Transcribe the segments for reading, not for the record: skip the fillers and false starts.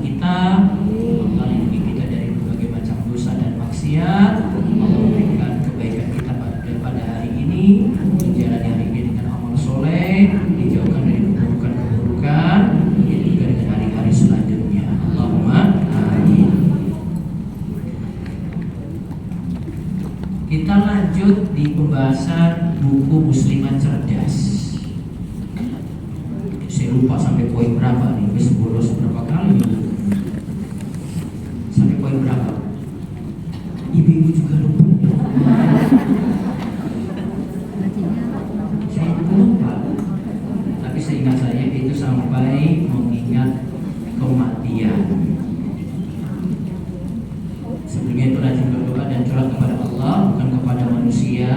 kita, Allah lindungi kita dari berbagai macam dosa dan maksiat. Allah memberikan kebaikan kita pada hari ini, menjalani hari ini dengan amal soleh, dijauhkan dari keburukan-keburukan, begitu juga dengan hari-hari selanjutnya. Allahumma amin. Kita lanjut di pembahasan buku Muslimat Cerdas. Saya lupa sampai poin berapa nih, wis bolos berapa kali nih? Sampai poin berapa? Ibu-ibu juga lupa. Saya lupa. Tapi seingat saya itu sampai mengingat kematian. Sebelumnya itu rajin berdoa dan curhat kepada Allah, bukan kepada manusia.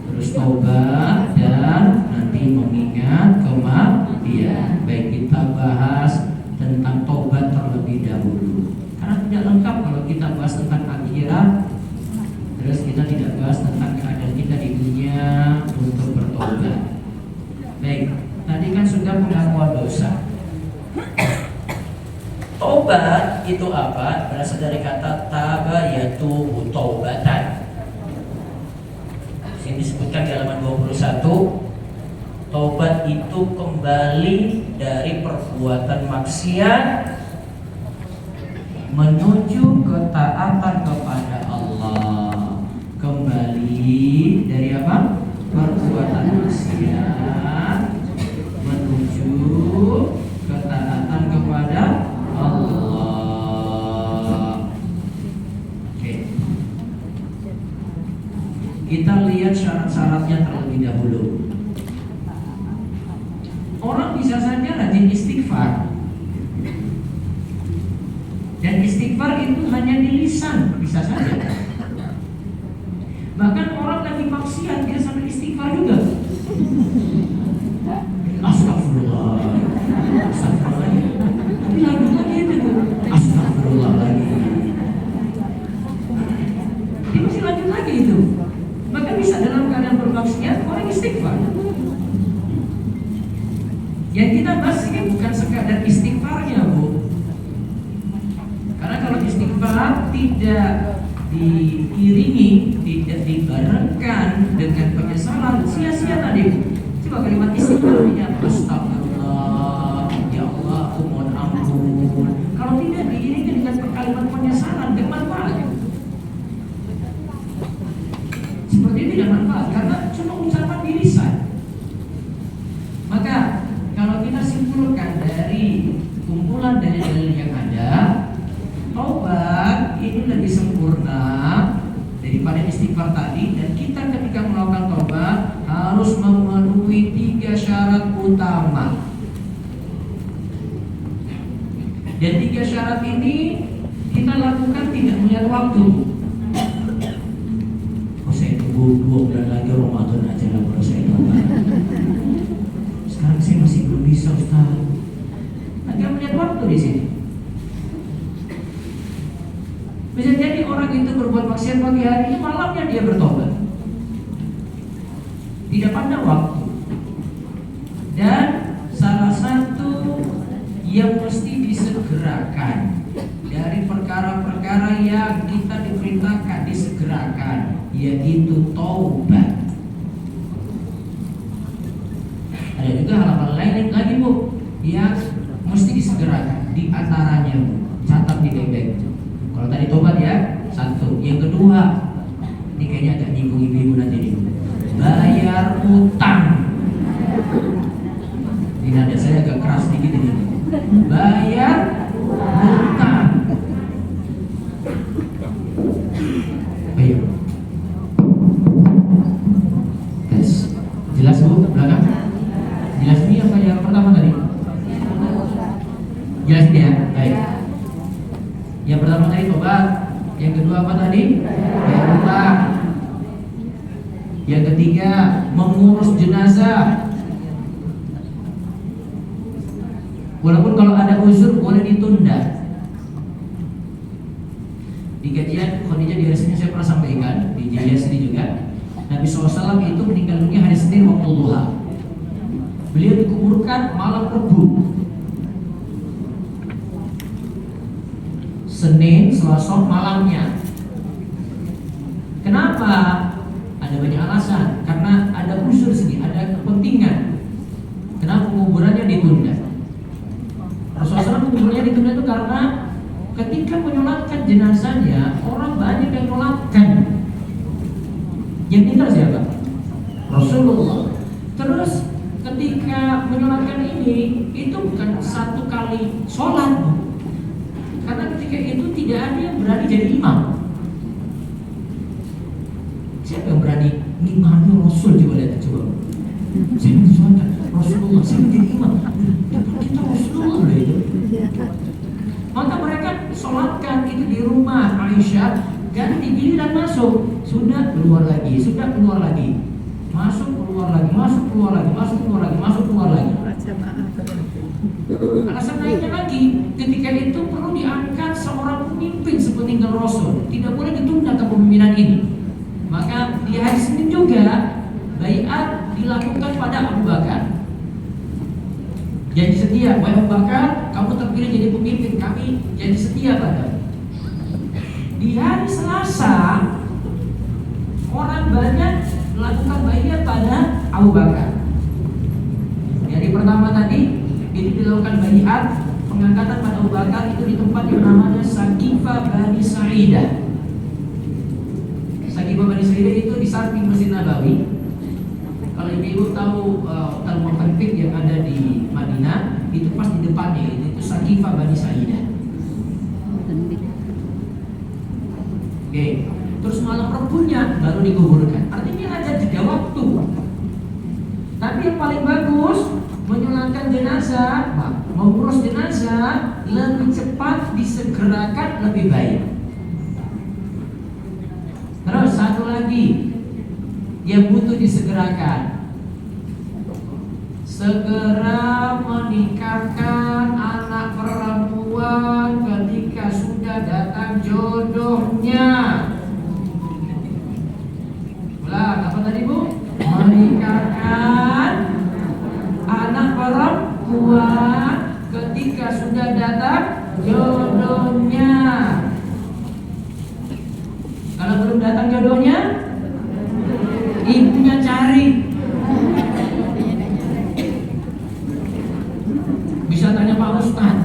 Terus taubat dan nanti mengingat kematian. Baik, kita bahas tentang taubat terlebih dahulu, karena tidak lengkap kalau kita bahas tentang akhirat terus kita tidak bahas tentang keadaan kita di dunia untuk bertobat. Baik, tadi kan sudah pengakuan dosa. Taubat itu apa? Berasal dari kata taba, yaitu taubatan. Ini disebutkan di halaman 21. Taubat itu kembali dari perbuatan maksiat menuju ketaatan kepada Allah. Kembali dari apa? Perbuatan maksiat menuju ketaatan kepada Allah. Oke. Kita lihat syarat-syaratnya terlebih dahulu. Orang bisa saja rajin istighfar, dan istighfar itu hanya di lisan, bisa saja. Bahkan orang lagi maksiat dia sampai istighfar juga. Astagfirullah, astagfirullah. Tapi lagu lagi itu tuh, astagfirullah lagi. Dia masih lanjut lagi itu. Maka bisa dalam keadaan bermaksiat orang istighfar. Yang kita bahas ini bukan sekadar istighfarnya, Bu. Karena kalau istighfar tidak diiringi, tidak dibarengkan dengan penyesalan, sia-sia tadi. Coba kalimat istighfarnya, astagfirullah, ya Allah, aku mohon ampun. Kalau tidak diiringi dengan kalimat penyesalan, bermanfaat. Seperti itu tidak manfaat, karena cuma ucapan di lisan. Maka kalau kita simpulkan dari kumpulan dalil-dalil yang ada, taubat ini lebih sempurna daripada istighfar tadi. Dan kita ketika melakukan taubat harus memenuhi 3 syarat utama. Dan 3 syarat ini kita lakukan tidak melihat waktu. Oh, saya tunggu 2 bulan lagi Ramadan aja lah baru saya taubat. Sekarang saya masih belum bisa, Ustaz. Agak melihat waktu di sini. Bisa jadi orang itu berbuat maksiat pagi hari, malamnya dia bertobat. Tidak pandang waktu. Dan salah satu yang mesti disegerakan dari perkara-perkara yang kita diperintahkan disegerakan, yaitu taubat. Ada juga hal-hal lain lagi, Bu, yang mesti disegerakan. Di antaranya, Bu, catat di baik-baik. Kalau tadi tobat ya, 1. Yang kedua, ini kayaknya agak nyinggung ibu-ibu nanti nih, bayar utang. Ini nada saya agak keras dikit ini. Bayar utang. Ayo. Tes. Jelas, Bu, belakang? Jelas ini apa yang pertama tadi? Jelas ya? Baik. Yang pertama tadi tobat. Yang kedua apa tadi? Bayar utang. Yang ketiga mengurus jenazah. Walaupun kalau ada uzur boleh ditunda. Di kajian Khadijah di hari Senin saya pernah sampaikan, di JS ini juga, Nabi SAW itu meninggal dunia hari Senin waktu duha. Beliau dikuburkan malam Rebu. Senin, Selasa malamnya. Kenapa? Ada banyak alasan. Karena ada unsur sini, ada kepentingan. Kenapa penguburannya ditunda? Rasulullah SAW penguburannya ditunda itu karena ketika menyolatkan jenazahnya, orang banyak yang menyolatkan. Yang meninggal siapa? Rasulullah. Terus ketika menyolatkan ini, itu bukan satu kali sholat, karena ketika itu tidak ada yang berani jadi imam. Siapa yang berani ngimami Rasul? Coba lihat, coba. Saya menyolatkan Rasulullah, saya menjadi imam. Depan kita Rasulullah loh itu. Maka mereka sholatkan itu di rumah Aisyah, ganti giliran masuk, sudah keluar lagi, sudah keluar lagi, masuk keluar lagi, masuk keluar lagi, masuk keluar lagi, masuk keluar lagi. Alasan naiknya lagi, ketika itu perlu diangkat seorang pemimpin sepeninggal Rasul, tidak boleh ditunda kepemimpinan ini. Maka di hari Senin juga baiat dilakukan pada Abu Bakar. Janji setia, wahai Abu Bakar, kamu terpilih jadi pemimpin, kami janji setia padamu. Di hari Selasa, orang banyak melakukan baiat pada Abu Bakar. Jadi pertama tadi itu dilakukan baiat pengangkatan pada Abu Bakar itu di tempat yang namanya Saqifah Bani Sa'idah. Saqifah Bani Sa'idah itu di samping Masjid Nabawi. Kalau ibu tahu Talmud Fikih yang ada di Madinah, itu pas di depannya itu Saqifah Bani Sa'idah. Oke, terus malam Rabunya baru dikuburkan. Artinya ada jeda waktu. Tapi yang paling bagus menyolatkan jenazah, mengurus jenazah lebih cepat, disegerakan lebih baik. Terus satu lagi yang butuh disegerakan, segera menikahkan anak perempuan ketika sudah datang jodohnya. Ulang, apa tadi Bu? Menikahkan anak perempuan ketika sudah datang jodohnya. Kalau belum datang jodohnya, ibunya cari. Bisa tanya Pak Ustaz.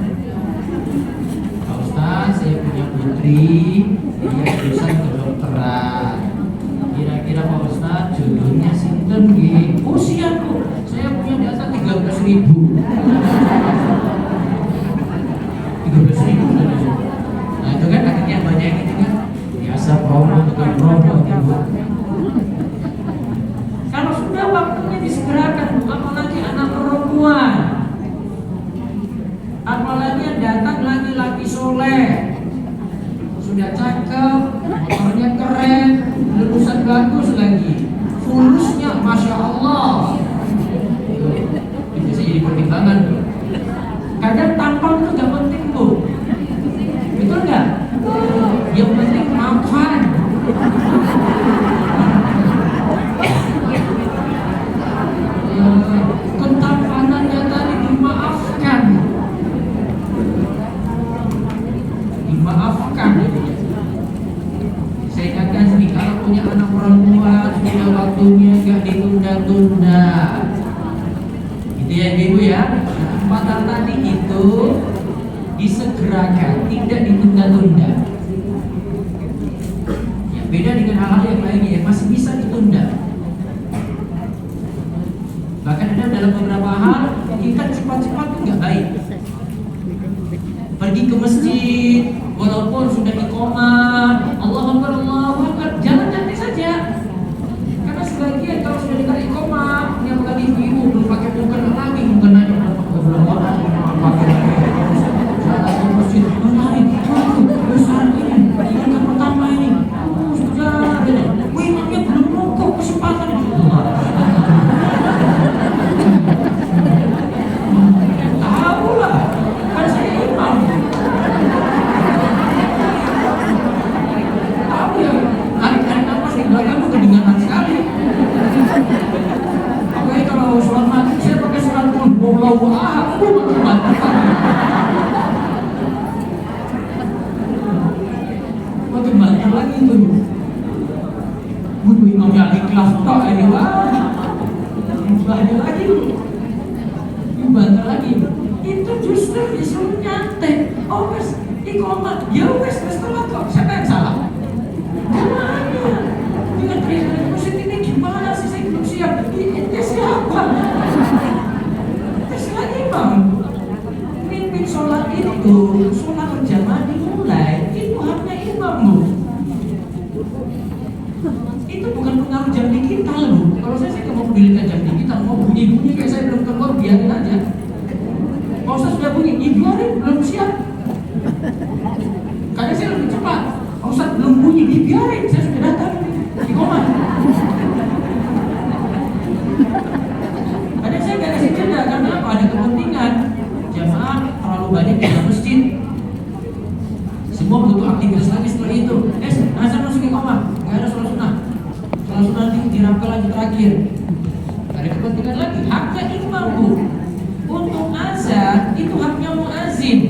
Pak Ustaz, saya punya putri, dia jurusan kedokteran. Kira-kira Pak Ustaz jodohnya sinten nggih? Oh siap Bu, saya punya data 13.000. 13.000. Nah itu kan akhirnya banyak itu kan. Biasa promo tukang promo gitu. Kalau sudah waktunya disegerakan, apalagi anak perempuan, apalagi yang datang laki-laki soleh, sudah cakep, motornya keren, lulusan bagus lagi, fulusnya masya Allah. Itu bisa jadi pertimbangan Bu. Kadang tampang itu gak penting Bu, betul nggak? Yang penting makan. Ketampanannya tadi dimaafkan. Dimaafkan. Saya ingatkan sini, kalau punya anak perempuan sudah waktunya gak ditunda-tunda. Itu ya Ibu ya. Kesempatan tadi itu disegerakan, tidak ditunda-tunda. Ya, beda dengan hal-hal yang lainnya yang masih bisa ditunda. Bahkan ada dalam beberapa hal kita cepat-cepat itu nggak baik. Pergi ke masjid walaupun sudah iqamah, Allahu Akbar, Allahu Akbar, jalan nanti saja. Karena sebagian kalau sudah dikasih iqamah, yang lagi ibu belum pakai bukan lagi, bukan aja belum pakai jalan ke masjid, menarik, besar ini, yang pertama ini, sudah, imamnya belum rukuk, kesempatan ini. Tahu lah, kan saya imam. disuruh nyantai. Oh wes, iqomah. Ya wes telat kok. Siapa yang salah? Gimana? Dengan teriakan musik ini gimana sih? Saya belum siap. Ini siapa? Terserah imam. Mimpin sholat itu, sholat berjamaah dimulai. Itu haknya imam, Bu. Itu bukan pengaruh jam digital, Bu. Kalau saya sih mau belikan jam digital, mau bunyi-bunyi kayak saya belum keluar, biarin aja. Kalau saya sudah bunyi, biarin, belum siap. Kadang saya lebih cepat. Kalau saya belum bunyi, biarin, saya sudah datang di koma. Kadang saya nggak kasih jeda karena apa? Ada kepentingan. Jamaah terlalu banyak di dalam masjid. Semua butuh aktivitas lagi setelah itu. Azan masuk ke koma, nggak ada sholat sunnah. Sholat sunnah nanti dirapel lagi terakhir. Ada kepentingan lagi. Haknya imam, Bu. Untuk azan itu haknya muazin.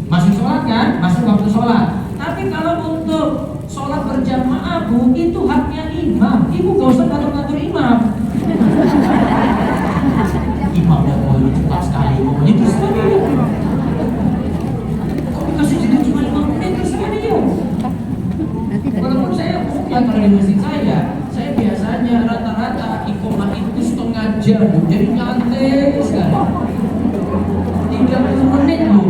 Masuk sholat kan? Masuk waktu sholat. Tapi kalau untuk sholat berjamaah, Bu, itu haknya imam. Ibu gak usah ngatur-ngatur imam. Imam yang mau cepat sekali, pokoknya terserah dia. Kok dikasih jeda cuma 5 menit, terserah dia. Walaupun saya yang kalau di masjid saya biasanya rata-rata iqomah itu setengah jam, Bu. Jadi nyantai sekali. 30 menit, Bu.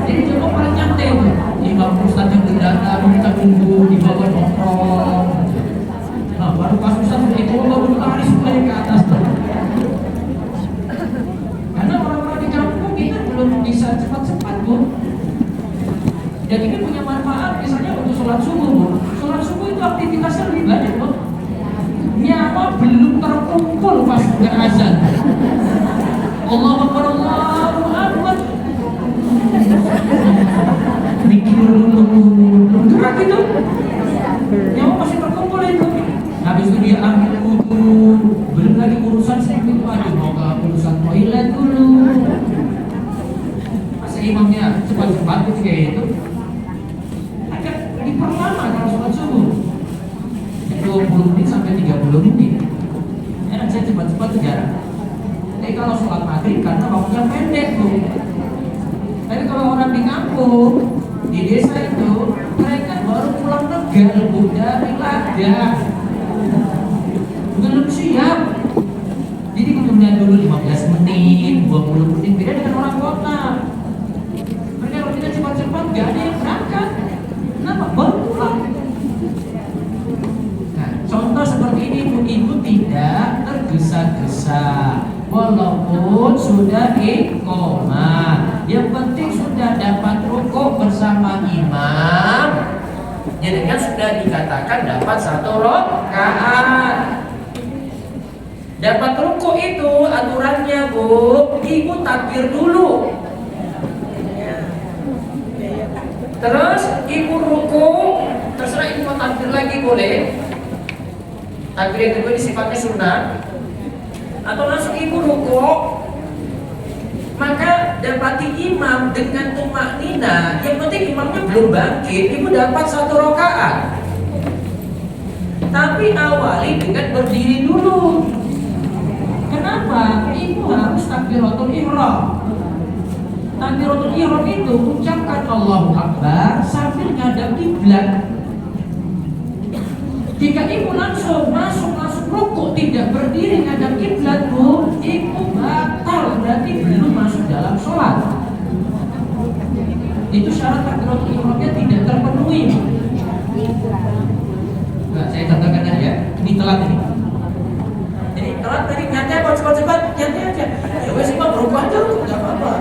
Jadi coba paling nyantai, Bu. Imam Ustaz yang datang, kita tunggu di bawah nongkrong. Nah, baru pas Ustaz iqomah baru lari sekali ke atas. Karena orang-orang di kampung kita belum bisa cepat-cepat, Bu. Dan ini punya manfaat, misalnya untuk sholat subuh, Bu. Sholat subuh itu aktivitasnya lebih banyak, Bu. Nyawa belum terkumpul pas berazan. Allahu Akbar, Allahu Akbar. Mikir dulu, belum gerak itu. Nyawa masih terkumpul itu. Habis itu dia ambil wudu, belum lagi urusan seperti itu aja, mau ke urusan toilet dulu. Masa imamnya cepat-cepat ketika itu agak diperlama kalau sholat subuh 20 menit sampai 30 menit. Enak saya cepat-cepat sejarah. Tapi kalau sholat maghrib karena waktunya pendek, Bu. Tapi kalau orang di kampung, di desa itu mereka baru pulang tegal, Bu, dari ladang. Belum siap. Jadi kemudian dulu 15 menit, 20 menit, beda dengan orang kota. Mereka kalau kita cepat-cepat gak ada yang berangkat. Kenapa? Baru pulang. Nah, contoh seperti ini, ibu tidak tergesa-gesa walaupun sudah iqomah. Yang penting sudah dapat rukuk bersama imam. Jadi kan sudah dikatakan dapat 1 rakaat. Dapat rukuk itu aturannya, Bu, ibu takbir dulu. Terus ibu rukuk, terserah ibu mau takbir lagi boleh. Takbir yang kedua sifatnya sunnah. Atau langsung ibu rukuk, maka dapati imam dengan tumak nina. Yang penting imamnya belum bangkit, ibu dapat 1 rakaat. Tapi awali dengan berdiri dulu. Kenapa? Ibu harus takbiratul ihram. Takbiratul ihram itu ucapkan Allahu Akbar sambil ngadap kiblat. Jika ibu langsung masuk rukuk tidak berdiri ngadap kiblat, Bu, ibu batal, berarti belum masuk dalam sholat. Itu syarat takbiratul ihramnya tidak terpenuhi. Nah, saya contohkan aja. Ini telat ini. Jadi telat tadi nyantai cepat-cepat, nyantai aja. Ya wes imam rukuk aja, enggak apa-apa.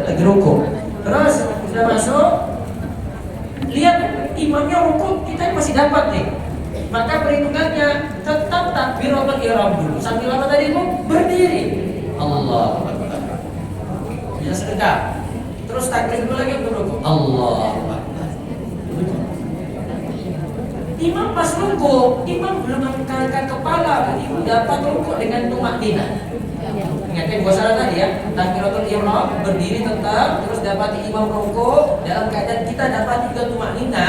Lagi rukuk. Terus sudah masuk, lihat imamnya rukuk, kita masih dapat nih. Maka perhitungannya tetap takbiratul ihram dulu. Sambil apa tadi, Bu? Berdiri. Allahu Akbar. Ya sedekah. Terus takbir dulu lagi untuk rukuk. Allahu Akbar. Imam pas rukuk, imam belum mengangkat kepala, ibu dapat rukuk dengan tumak nina. Ingat yang gua salah tadi ya, takbiratul ihram berdiri tetap, terus dapat imam rukuk dalam keadaan kita dapat juga tumak nina,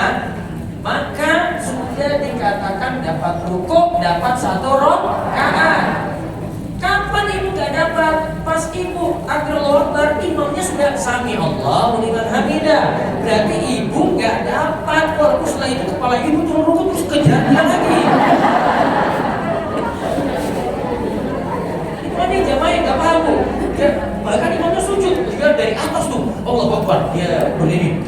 maka sudah dikatakan dapat rukuk, dapat 1 rakaat. Kapan ibu gak dapat? Pas ibu Allahu Akbar, imamnya Allahu liman hamidah. Berarti ibu nggak dapat. Walaupun setelah itu kepala ibu turun rukuk terus kejadian lagi. Itu ada jamaah yang nggak paham, Bu. Bahkan imamnya sujud, dia dari atas tuh, Allahu Akbar, dia berdiri,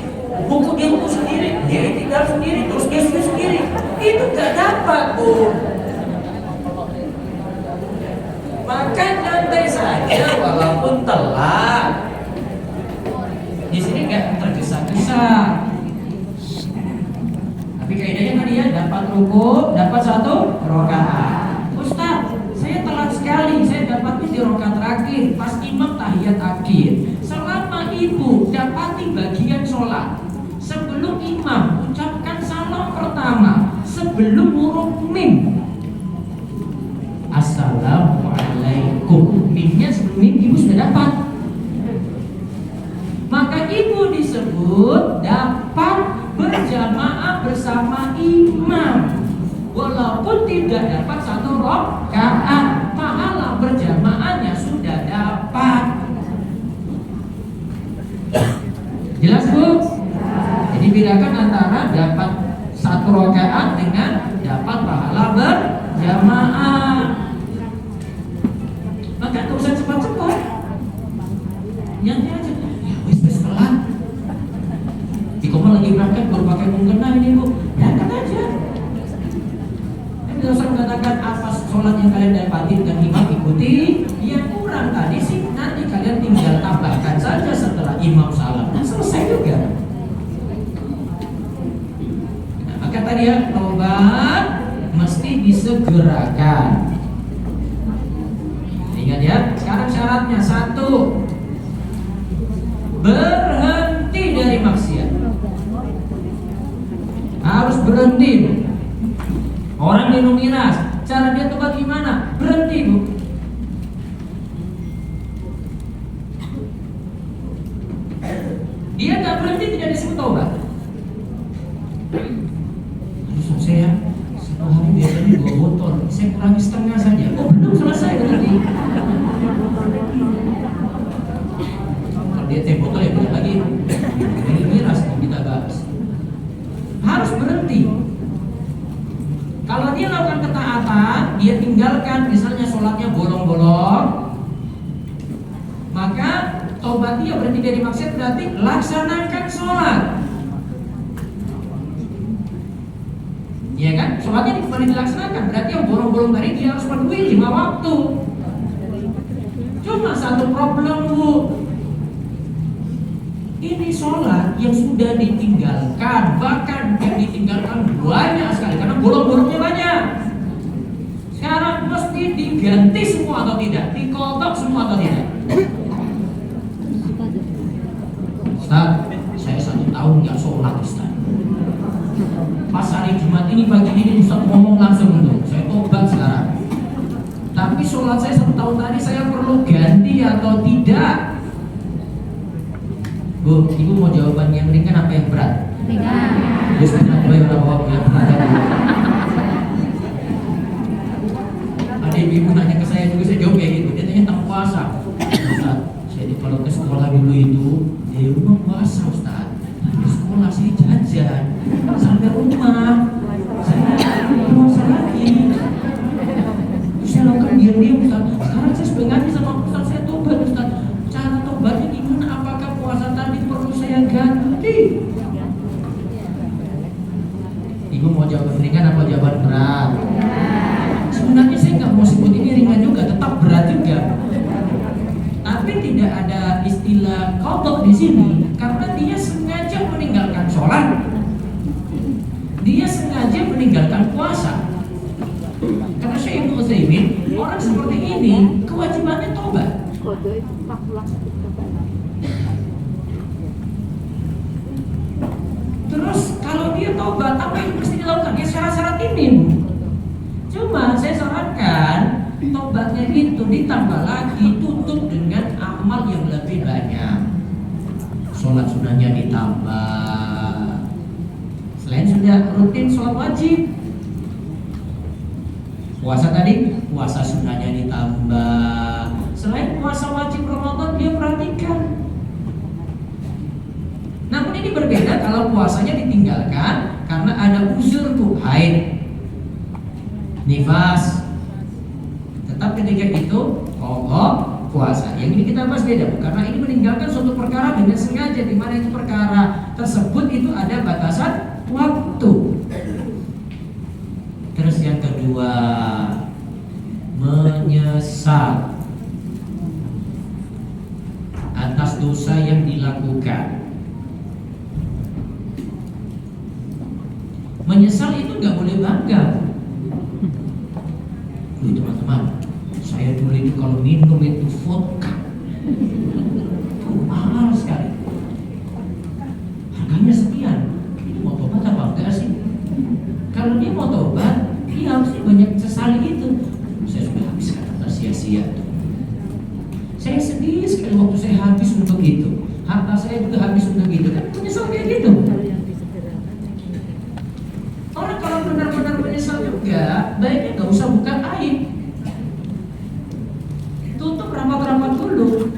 dia ruku sendiri, dia tinggal sendiri, terus dia sujud sendiri. Itu nggak dapat, Bu. Maka nyantai saja walaupun telat. Di sini nggak tergesa-gesa. Tapi kaidahnya tadi ya, dapat rukuk, dapat 1 rakaat. Ustaz, saya telat sekali, saya dapatnya di rakaat terakhir pas imam tahiyat akhir. Selama ibu dapati bagian sholat sebelum imam ucapkan salam pertama, sebelum huruf mim, Assalamualaikum, mimnya sebelum mim ibu sudah dapat, maka ibu disebut dapat berjamaah bersama imam. Walaupun tidak dapat 1 rakaat, pahala berjamaahnya sudah dapat. Jelas, Bu? Jadi bedakan antara dapat 1 rakaat dengan dapat pahala berjamaah. Maka tidak usah cepat-cepat. Nyantai aja. Ya wis telat. Dikomal lagi berangkat baru pakai mukena ini, Bu. Berangkat aja. Tidak usah mengatakan apa sholat yang kalian dapati dan imam ikuti. Yang kurang tadi sih nanti kalian tinggal tambahkan saja setelah imam salam. Nah, selesai juga. Nah, maka tadi ya, taubat mesti disegerakan. Ingat ya, sekarang syaratnya 1, berhenti dari maksiat. Harus berhenti, Bu. Orang minum miras, cara dia tobat gimana? Berhenti, Bu. Dia nggak berhenti tidak disebut tobat. Aduh, saya satu hari biasanya 2 botol, saya kurangi setengah saja. Oh, belum selesai berarti. Kalau dia teh botol ya beda lagi. Ini miras yang kita bahas. Harus berhenti. Kalau dia lakukan ketaatan, dia tinggalkan misalnya sholatnya bolong-bolong, maka tobat dia berhenti dari maksiat berarti laksanakan sholat. Iya kan? Sholatnya kembali dilaksanakan, berarti yang bolong-bolong tadi dia harus penuhi 5 waktu. Cuma satu problem, Bu. Ini sholat yang sudah ditinggalkan, bahkan yang ditinggalkan banyak sekali karena bolong-bolongnya banyak. Sekarang mesti diganti semua atau tidak? Dikodok semua atau tidak? Ustaz, saya 1 tahun nggak sholat, Ustaz. Pas hari Jumat ini pagi ini Ustaz ngomong langsung tuh, saya tobat sekarang. Tapi sholat saya 1 tahun tadi saya perlu ganti atau tidak? Bu, ibu mau jawaban yang ringan apa yang berat? Ringan. Terus berat, yang berat. Ada ibu nanya ke saya juga, saya jawab kayak gitu. Dia tanya tentang puasa. Ustaz, saya kalau ke sekolah dulu itu di rumah puasa, Ustaz. Di sekolah saya jajan sampai rumah. Saya puasa lagi. Saya lakukan diam-diam, Ustaz. Sekarang saya sudah ngaji sama Ustaz, saya tobat, Ustaz. Cara tobatnya gimana? Apakah puasa tadi perlu saya ganti? Ibu mau jawab ringan apa jawaban berat? Sebenarnya saya nggak mau sebut ini ringan juga, tetap berat juga. Tapi tidak ada istilah qadha di sini karena dia sengaja meninggalkan sholat, dia sengaja meninggalkan puasa. Karena Syekh Ibnu Utsaimin, orang seperti ini kewajibannya tobat. Terus kalau dia tobat, apa yang mesti dilakukan? Ya syarat-syarat ini. Cuma saya sarankan tobatnya itu ditambah lagi, tutup dengan amal yang lebih banyak. Sholat sunnahnya ditambah. Selain sudah rutin sholat wajib, puasa tadi, puasa sunnahnya ditambah. Selain puasa wajib Ramadan, dia perhatikan ini berbeda kalau puasanya ditinggalkan karena ada uzur tuh, haid, nifas. Tetap ketika itu pokok puasa. Yang ini kita bahas beda, karena ini meninggalkan suatu perkara dengan sengaja, di mana itu perkara tersebut itu ada batasan waktu. Terus yang kedua, menyesal atas dosa yang dilakukan. Menyesal itu nggak boleh bangga. Teman-teman, saya dulu itu kalau minum itu vodka mahal sekali, harganya sekian. Itu mau tobat apa enggak sih? Kalau dia mau tobat, dia harusnya banyak sesali itu. Saya sudah habiskan harta sia-sia tuh. Saya sedih sekali waktu saya habis untuk itu. Harta saya juga habis untuk itu. Kan menyesal kayak gitu. Orang kalau benar-benar menyesal juga, baiknya nggak usah buka aib. Tutup rapat-rapat dulu.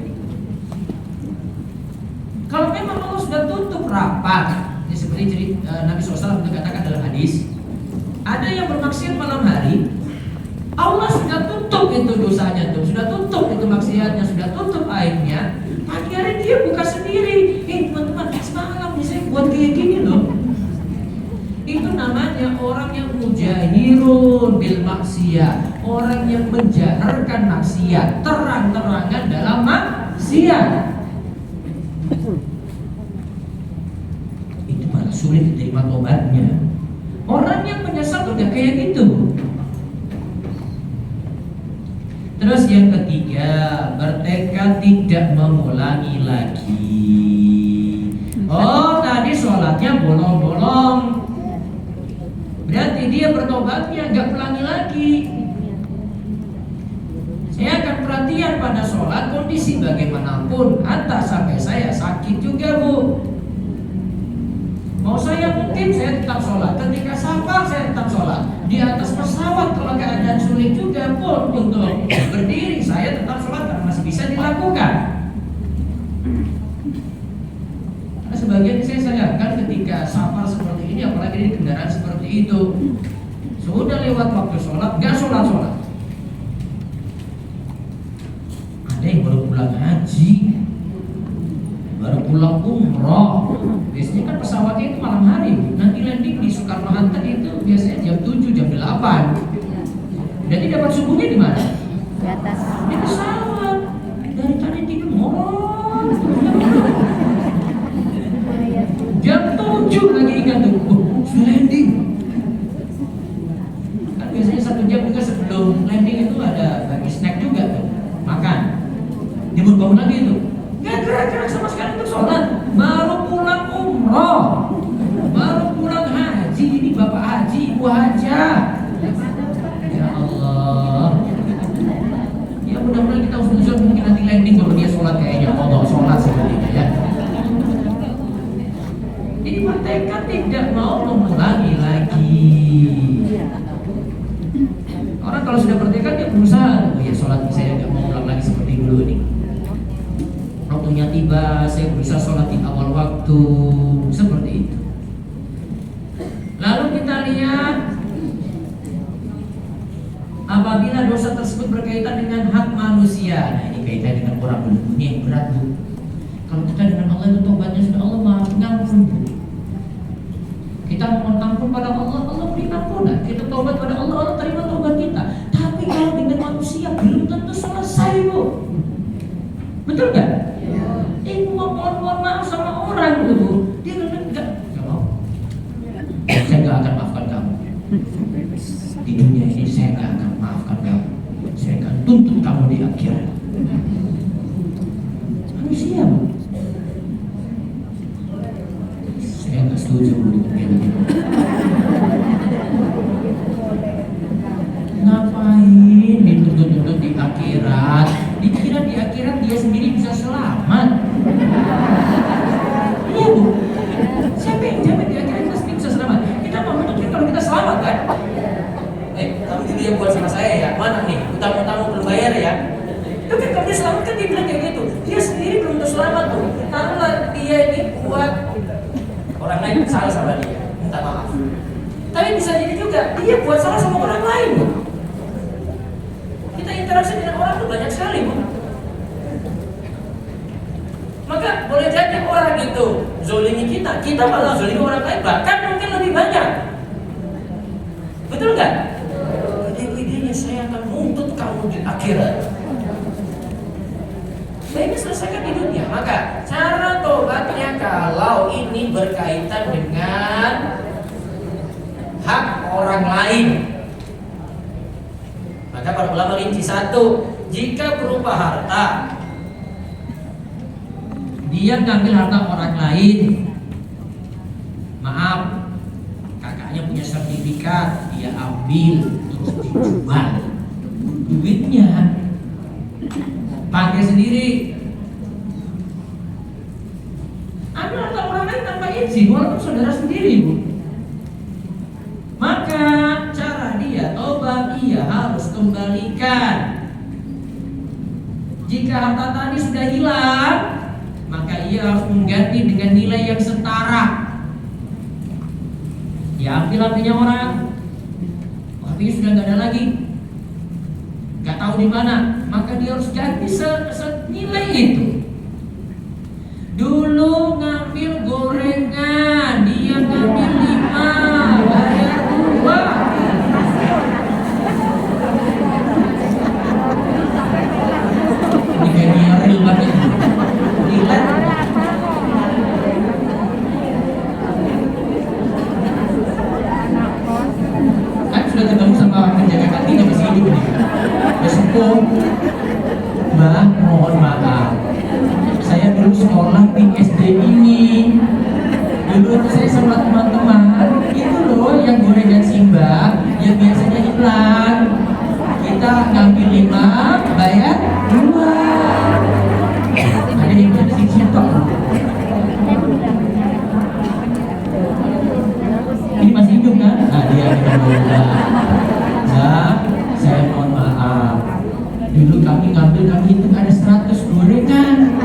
Kalau memang Allah sudah tutup rapat, ini seperti Nabi SAW katakan dalam hadis, ada yang bermaksiat malam hari, Allah sudah tutup itu dosanya tuh, sudah tutup itu maksiatnya, sudah tutup aibnya. Pagi hari dia buka sendiri. Teman-teman, semalam nih saya buat kayak gini loh. Itu namanya orang yang mujahirun bil maksiat, orang yang menjaharkan maksiat, terang-terangan dalam maksiat. Itu malah sulit diterima tobatnya. Orang yang menyesal udah kayak gitu. Terus yang ketiga, bertekad tidak mengulangi lagi. Oh, tadi sholatnya bolong-bolong, berarti dia bertobatnya nggak ulangi lagi. Saya akan perhatian pada sholat kondisi bagaimanapun, hatta sampai saya sakit juga, Bu. Mau saya mungkin saya tetap sholat, ketika safar saya tetap sholat, di atas pesawat kalau keadaan sulit juga pun untuk berdiri saya tetap sholat karena masih bisa dilakukan. Karena sebagian saya sayangkan ketika safar seperti ini, apalagi di kendaraan seperti itu, sudah lewat waktu sholat, nggak sholat. Ada yang baru pulang haji, baru pulang umroh. Biasanya kan pesawatnya itu malam hari, nanti landing di Soekarno-Hatta itu biasanya jam 7, jam 8. Jadi dapat subuhnya di mana? Di atas. Di pesawat. Dari tadi tidur ngomong. Jam 7 lagi ingat tuh, sudah landing. Kan biasanya 1 jam juga sebelum landing itu ada bagi snack juga tuh, makan. Dia bangun lagi itu, nggak gerak-gerak sama sekali untuk sholat. Baru pulang umroh, baru pulang haji. Ini bapak haji, ibu haja. Ya Allah. Ya mudah-mudahan kita usul mungkin nanti landing kalau dia sholat kayaknya Allah sholat seperti ini ya. Jadi mereka tidak mau mengulangi lagi. Orang kalau sudah bertekad dia berusaha, oh ya sholat saya nggak mau ulang lagi seperti dulu nih. Waktunya tiba, saya berusaha sholat di awal waktu, seperti itu. Lalu kita lihat, apabila dosa tersebut berkaitan dengan hak manusia. Nah ini kaitan dengan orang dulu, ini yang berat, Bu. Kalau kita dengan Allah itu tobatnya sudah Allah maaf ngampun, Bu. Kita mohon ampun pada Allah, Allah beri ampunan. Kita tobat pada Allah, Allah terima tobat kita. Tapi kalau dengan manusia belum tentu selesai, Bu. Betul nggak? Mohon maaf sama orang itu, Bu. Dia nggak mau. Saya nggak akan maafkan kamu. Di dunia ini saya nggak akan maafkan kamu. Saya akan tuntut kamu di akhirat. Manusia, Bu. Saya nggak setuju dengan ini. Ngapain dituntut-tuntut di akhirat? Dikira di akhirat dia sendiri bisa selamat. Iya, Bu. Siapa yang jamin di akhirat kita sendiri bisa selamat? Kita mau menuntut kalau kita selamat kan? Kamu dulu yang buat sama saya ya. Mana nih? Utang-utang belum bayar ya? Tapi kalau dia selamat kan dia bilang kayak gitu. Dia sendiri belum selamat tuh. Taruhlah dia ini buat karena salah sama dia, minta maaf. Tapi bisa jadi juga dia buat salah sama orang lain, Bu. Kita interaksi dengan orang itu banyak sekali, Bu. Maka boleh jadi orang itu zolimi kita malah zolimi orang lain, bahkan mungkin lebih banyak. Betul nggak? Ide-idenya saya akan nuntut kamu di akhirat. Baiknya selesaikan di dunia. Maka cara tobatnya kalau ini berkaitan dengan hak orang lain, maka para ulama rinci satu, jika berupa harta, dia ngambil harta orang lain, maaf, kakaknya punya sertifikat, dia ambil untuk dijual, duitnya pakai sendiri. Ambil harta orang lain tanpa izin, walaupun saudara sendiri, Bu. Maka cara dia tobat, ia harus kembalikan. Jika harta tadi sudah hilang, maka ia harus mengganti dengan nilai yang setara. Dia ambil HP-nya orang, HP-nya sudah nggak ada lagi, nggak tahu di mana, maka dia harus ganti senilai itu. Dulu ngambil gorengan, dia ngambil 5, bayar 2. Ini kayak real banget. Gila. Kan sudah ketemu sama penjaga kantinnya, masih hidup nih. Besok, Mbak, mohon maaf. Saya dulu sekolah di SD ini. Dulu saya sama teman-teman itu loh yang gorengan Simba yang biasanya hilang. Kita ngambil 5, bayar 2. Ada yang ada di situ. Ini masih hidup kan? Nah, dia kita berubah. Nah, saya mohon maaf. Dulu kami ngambil, kami hitung ada 100 gorengan.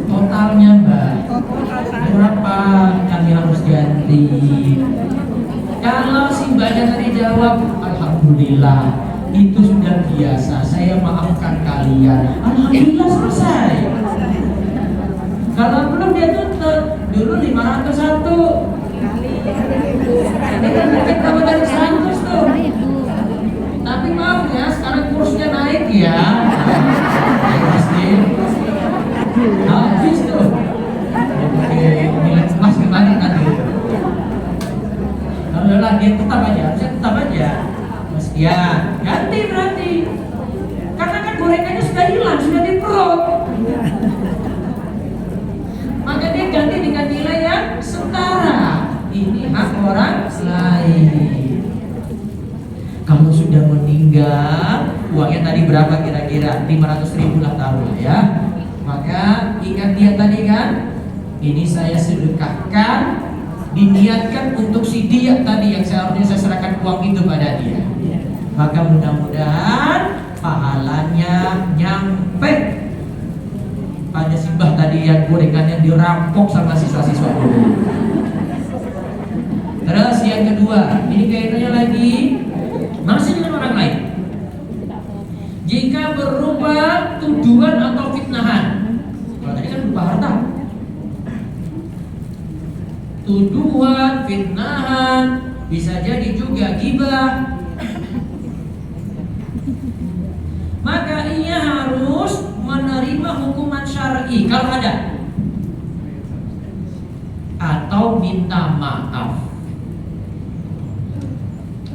Totalnya, Mbak, berapa kami harus ganti? Kalau si Mbaknya tadi jawab, alhamdulillah, itu sudah biasa, saya maafkan kalian. Alhamdulillah, selesai. Kalau belum dia tutup, dulu 501. Ini kan mungkin tambah dari 100 tuh. Tapi maaf ya, sekarang kursnya naik ya. Habis tuh. Oke, nilai emas kembali nanti. Alhamdulillah, dia tetap aja, saya tetap aja. Sekian, ganti berarti. Karena kan gorengannya sudah hilang, sudah di perut. Maka dia ganti dengan nilai yang setara. Ini hak orang lain. Kamu sudah meninggal, uangnya tadi berapa kira-kira? 500.000 lah taruhlah ya. Maka ingat niat tadi kan? Ini saya sedekahkan, diniatkan untuk si dia tadi yang seharusnya saya serahkan uang itu pada dia. Maka mudah-mudahan pahalanya nyampe pada si Mbah tadi yang gorengannya dirampok sama siswa-siswa dulu. Terus yang kedua, ini kaitannya lagi masih dengan orang lain. Jika berupa tuduhan atau fitnahan, kalau tadi kan berupa harta, tuduhan, fitnahan, bisa jadi juga ghibah, maka ia harus menerima hukuman syar'i kalau ada, atau minta maaf.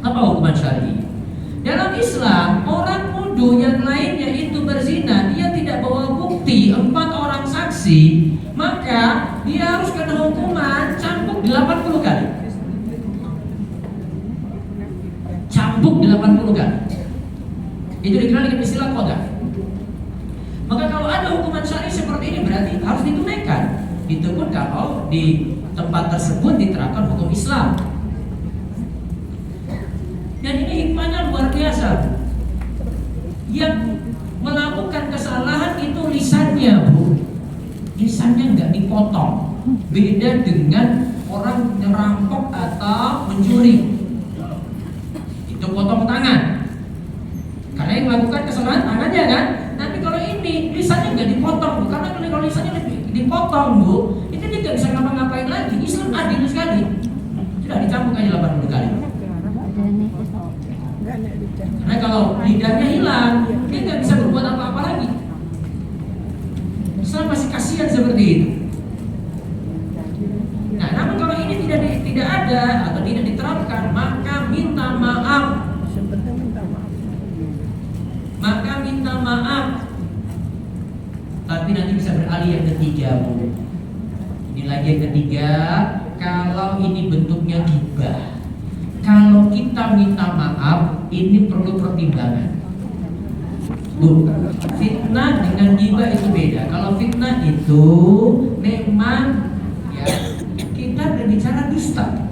Apa hukuman syar'i? Dalam Islam, orang nuduh yang lainnya itu berzina, dia tidak bawa bukti, 4 orang saksi, maka dia harus kena hukuman cambuk 80 kali. Cambuk 80 kali. Itu dikenal dengan istilah qadhaf. Maka kalau ada hukuman syar'i seperti ini berarti harus ditunaikan. Itu pun kalau di tempat tersebut diterapkan hukum Islam. Dan ini hikmahnya luar biasa. Yang melakukan kesalahan itu lisannya, Bu. Lisannya nggak dipotong. Beda dengan orang merampok atau mencuri. Itu potong tangan. Karena yang melakukan kesalahan tangannya kan. Tapi kalau ini lisannya nggak dipotong, Bu. Karena kalau lisannya lebih dipotong, Bu, itu dia nggak bisa ngapa-ngapain lagi. Islam adil sekali. Sudah dicambuk aja 80 kali. Karena kalau lidahnya hilang, dia nggak bisa berbuat apa-apa lagi. Islam masih kasihan seperti itu. Nah, namun kalau ini tidak ada atau tidak diterapkan, maka minta maaf. Maka minta maaf. Tapi nanti bisa beralih yang ketiga, Bu. Ini lagi yang ketiga, kalau ini bentuknya ghibah. Kalau kita minta maaf, ini perlu pertimbangan. Bu, fitnah dengan ghibah itu beda. Kalau fitnah itu memang ya kita berbicara dusta.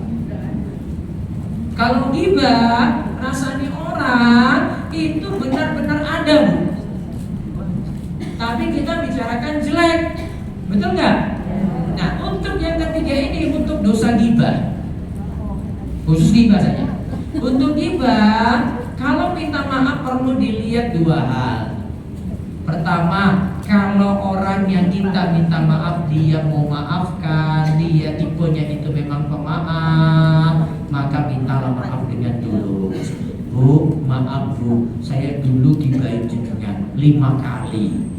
Kalau ghibah, rasanya orang itu benar-benar ada, Bu. Tapi kita bicarakan jelek, betul nggak? Nah, untuk yang ketiga ini untuk dosa ghibah. Khusus ghibah saja. Untuk ghibah, kalau minta maaf perlu dilihat dua hal. Pertama, kalau orang yang kita minta maaf dia mau maafkan, dia tipenya itu memang pemaaf, maka mintalah maaf dengan tulus. Bu, maaf Bu, saya dulu gibahin jenengan 5 kali.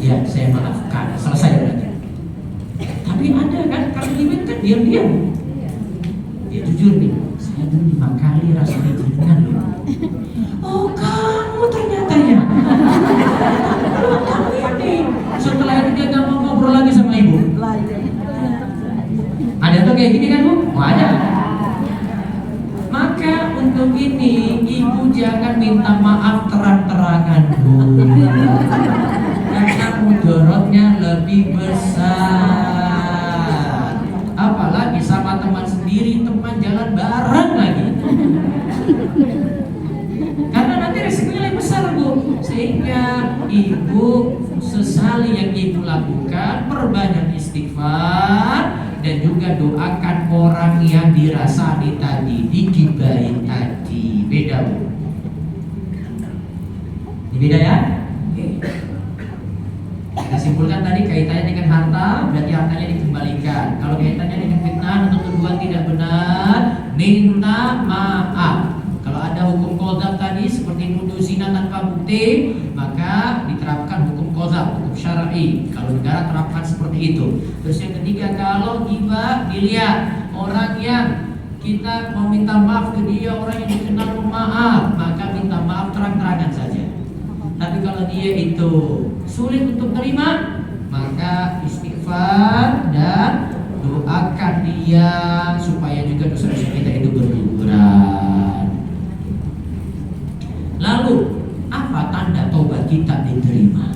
Ya, saya maafkan. Selesai berarti. Tapi ada kan, kalau gibah kan diam-diam. Ya jujur nih, saya dulu 5 kali rasanya jenengan loh. Oh kamu ternyata ya. Kamu ini. Setelah itu dia gak mau ngobrol lagi sama ibu. Ada tuh kayak gini kan Bu? Oh ada. Maka untuk ini ibu jangan minta maaf terang-terangan Bu. Karena mudaratnya lebih besar. Apalagi sama teman sendiri, teman jalan bareng lagi. Karena nanti resikonya lebih besar Bu. Sehingga ibu sesali yang ibu lakukan, perbanyak istighfar dan juga doakan orang yang dirasani tadi, digibahin tadi. Beda Bu. Ini beda ya? Oke. Kita simpulkan tadi kaitannya dengan harta, berarti hartanya dikembalikan. Kalau kaitannya dengan fitnah atau tuduhan tidak benar, minta maaf. Kalau ada hukum qadzaf tadi seperti nuduh zina tanpa bukti, maka diterapkan hukum qadzaf, hukum syar'i. Kalau negara terapkan seperti itu. Terus yang ketiga, kalau ghibah dilihat orang yang kita mau minta maaf ke dia, orang yang dikenal pemaaf, maka minta maaf terang-terangan saja. Tapi kalau dia itu sulit untuk terima, maka istighfar dan doakan dia supaya juga dosa-dosa kita itu berguguran. Lalu, apa tanda taubat kita diterima?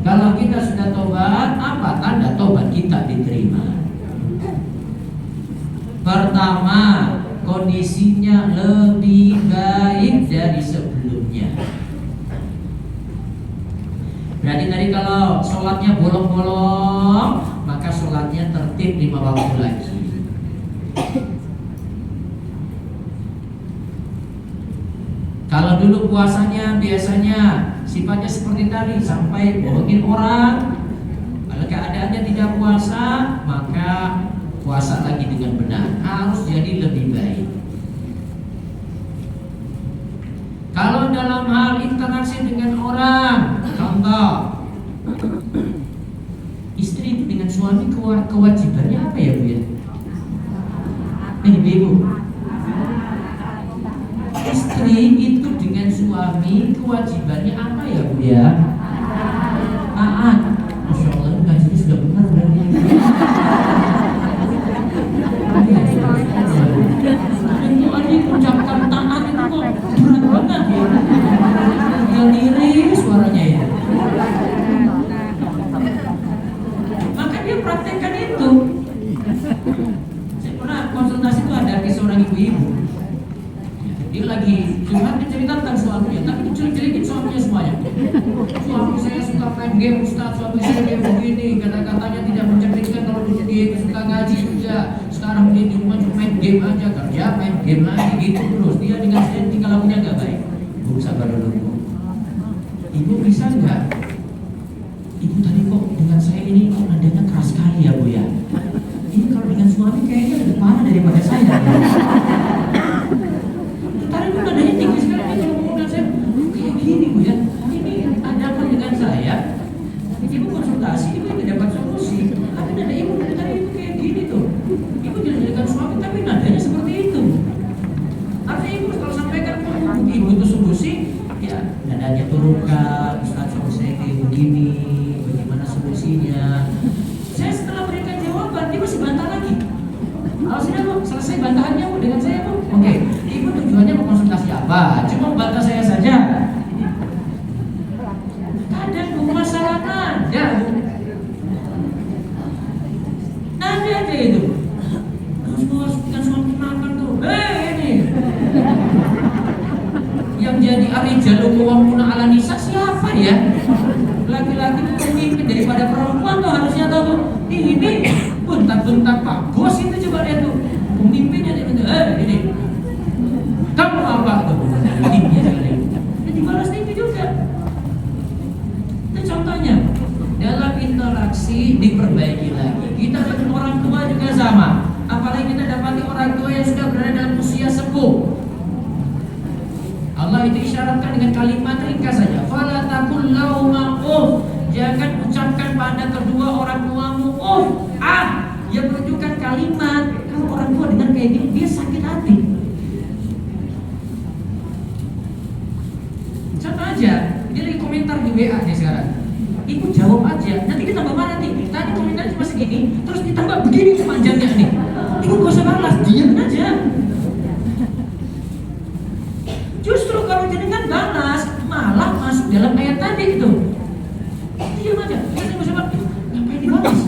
Kalau kita sudah taubat, apa tanda taubat kita diterima? Pertama, kondisinya lebih baik dari sebelumnya. Berarti tadi kalau sholatnya bolong-bolong, maka sholatnya tertib 5 waktu lagi. Kalau dulu puasanya biasanya sifatnya seperti tadi, sampai bohongin orang. Kalau keadaannya tidak puasa, maka puasa lagi dengan benar. Harus jadi lebih baik. Kalau dalam hal interaksi dengan orang, contoh istri itu dengan suami kewajibannya apa ya Bu ya? Ini Ibu, istri itu dengan suami kewajibannya apa ya Bu ya? Taat. Masya Allah, ngajinya sudah benar berarti. Itu aja ucapkan taat itu kok berat banget ya. Dia lirik suaranya ya. Maka dia praktekkan itu. Saya pernah konsultasi itu ada ke seorang ibu-ibu. Dia lagi curhat, dia cerita tentang suaminya, tapi diculik-culikin suaminya semuanya. Suami saya suka main game Ustaz, suami saya kayak begini, kata-katanya tidak mencerdaskan, kalau dia suka ngaji juga. Sekarang dia di rumah cuma main game aja, kerja main game lagi gitu terus. Dia dengan saya tingkah lakunya nggak baik. Bu, sabar dulu Bu. Ibu bisa nggak? Ibu tadi kok dengan saya ini kok nadanya keras sekali ya Bu ya? Ini kalau dengan suami kayaknya lebih parah daripada saya. Tadi Bu nadanya tinggi sekali, ini kalau ngomong dengan saya kayak gini Bu ya. Ini ada apa dengan saya? Ibu konsultasi, ibu tidak dapat solusi. Tapi nada ibu dari tadi itu kayak gini tuh. Ibu tidak dengan suami tapi nadanya seperti itu. Artinya ibu kalau sampaikan ibu itu solusi, ya nadanya turunkan. Ustaz, suami saya kayak begini, bagaimana solusinya? Saya setelah berikan jawaban, dia masih bantah lagi. Kalau sudah Bu, selesai bantahannya Bu dengan saya Bu. Oke, ibu tujuannya mau konsultasi apa? Cuma bantah saya saja. Kadang Bu masalah nada Bu. Nada aja itu. Harus bukan suami makan tuh. Ini. Yang jadi arijalu qawwamuna 'ala nisa siapa ya? Laki-laki itu pemimpin daripada perempuan tuh harusnya tahu tuh. Ini bentak-bentak Pak Bos itu coba lihat tuh. Pemimpinnya dia bentak, ini. Kamu apa tuh? Ini dia sekali. Dan dibalas itu juga. Itu contohnya. Dalam interaksi diperbaiki lagi. Kita dengan orang tua juga sama. Apalagi kita dapati orang tua yang sudah berada dalam usia sepuh. Allah itu isyaratkan dengan kalimat ringkas saja. Fala taqul lahuma uff. Jangan ucapkan pada kedua orang tuamu yang menunjukkan kalimat. Kalau orang tua dengar kayak gini dia sakit hati. Contoh aja, dia lagi komentar di WA nih sekarang. Ibu jawab aja, nanti kita tambah marah nih. Tadi komentarnya cuma segini, terus ditambah begini panjangnya nih. Ibu gak usah balas, diam aja. Justru kalau jenengan balas, malah masuk dalam ayat tadi itu. Diam aja, ngapain dibalas?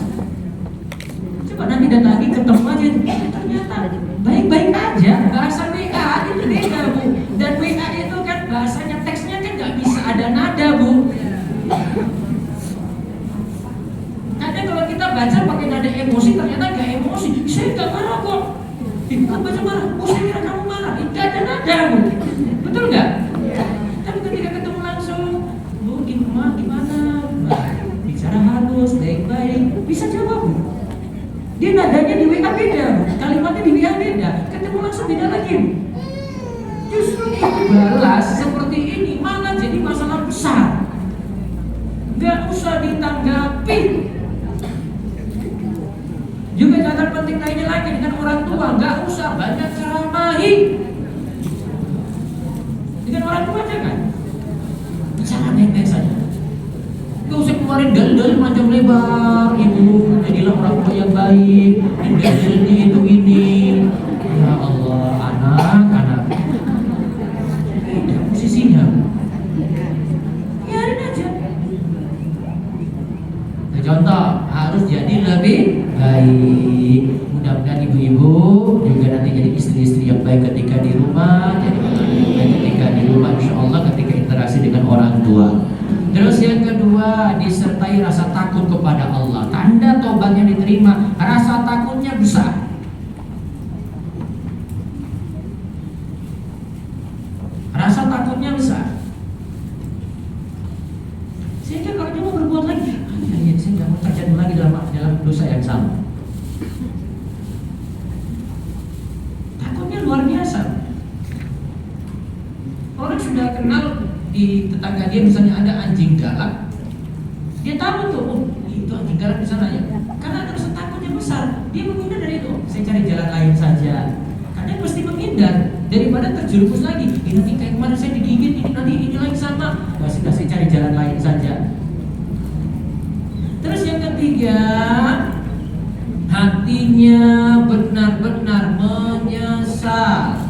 Coba nanti datangi ketemu aja, ternyata baik-baik aja. Bahasa WA itu beda Bu. Dan WA itu kan bahasanya teksnya kan nggak bisa ada nada Bu. Kadang kalau kita baca pakai nada emosi, ternyata nggak emosi. Saya nggak marah kok. Ibu kan baca marah, saya kira kamu marah. Tidak ada nada Bu. Betul nggak? Tapi ketika ketemu langsung, Bu di rumah gimana? Bicara halus, baik-baik, bisa jawab Bu. Dia nadanya di WA beda Bu. Kalimatnya di WA beda. Ketemu langsung beda lagi Bu. Justru balas seperti ini malah jadi masalah besar. Gak usah ditanggapi. Juga catatan penting lainnya lagi dengan orang tua, gak usah banyak ceramahi. Dengan orang tua aja kan, bicara baik-baik saja. Gak usah keluarin dalil panjang lebar. Ibu jadilah orang tua yang baik. Dalilnya itu ini. Ya Allah, anak-anak. Beda posisinya. Biarin aja. Nah, contoh harus jadi lebih baik. Mudah-mudahan ibu-ibu juga nanti jadi istri-istri yang baik ketika di rumah, jadi orang yang baik ketika di rumah, insya Allah ketika interaksi dengan orang tua. Terus yang kedua, disertai rasa takut kepada Allah. Tanda tobatnya diterima, rasa takutnya besar. Rasa takutnya besar. Sehingga kalau dia mau berbuat lagi, saya nggak mau terjatuh lagi dalam dosa yang sama. Takutnya luar biasa. Orang sudah kenal di tetangga dia misalnya ada anjing galak, dia tahu tuh, oh itu anjing galak di sana ya. Karena rasa takutnya besar, dia menghindar dari itu. Saya cari jalan lain saja. Karena pasti menghindar daripada terjerumus lagi. Ini nanti kayak kemarin saya digigit, ini nanti ini lagi sama. Nah, sudah saya cari jalan lain saja. Terus yang ketiga, hatinya benar-benar menyesal.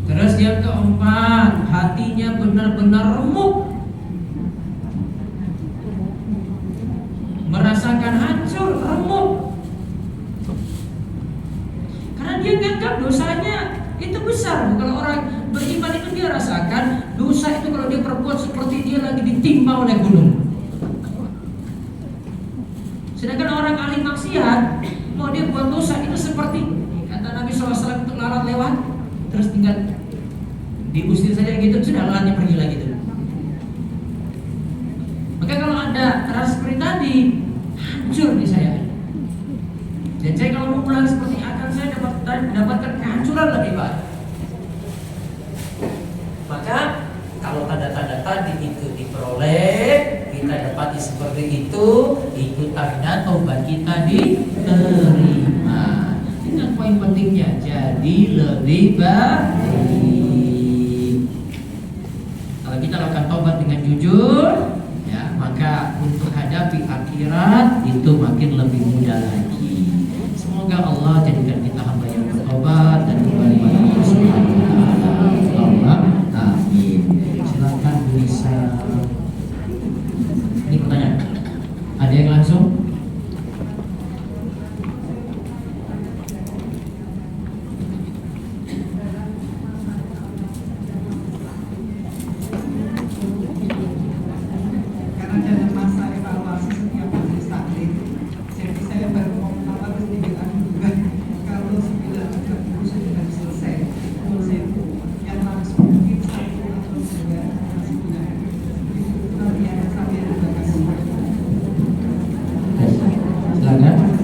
Terus yang keempat, hatinya benar-benar remuk, merasakan hancur bilang dosanya itu besar. Kalau orang beriman itu dia rasakan dosa itu kalau dia perbuat seperti dia lagi ditimpa oleh gunung. Sedangkan orang ahli maksiat mau dia buat dosa itu seperti kata Nabi SAW untuk lalat lewat, terus tinggal diusir saja gitu, sudah lalatnya pergi lagi tuh. Maka kalau ada rasa seperti tadi, hancur di saya. Dan saya kalau mau pulang seperti akan saya dapatkan kehancuran lebih baik. Maka kalau tanda-tanda tadi itu diperoleh, kita dapati seperti itu tanda taubat kita diterima. Ini poin pentingnya. Jadi lebih baik kalau kita lakukan taubat dengan jujur, ya, maka untuk hadapi akhirat itu makin lebih mudah lagi. Semoga Allah jadikan kita hamba yang bertobat dan kembali kepada Allah Subhanahu wa taala. Allahumma amin. Silakan bisa. Ini pertanyaan. Ada yang langsung? Karena dalam masa evaluasi setiap majelis taklim, jadi saya baru mau terus dibilang juga kalau 9.30 sudah selesai, saya yang langsung mungkin 1 atau 2 masih punya. Nanti ada sampai 2 kasih. Silakan.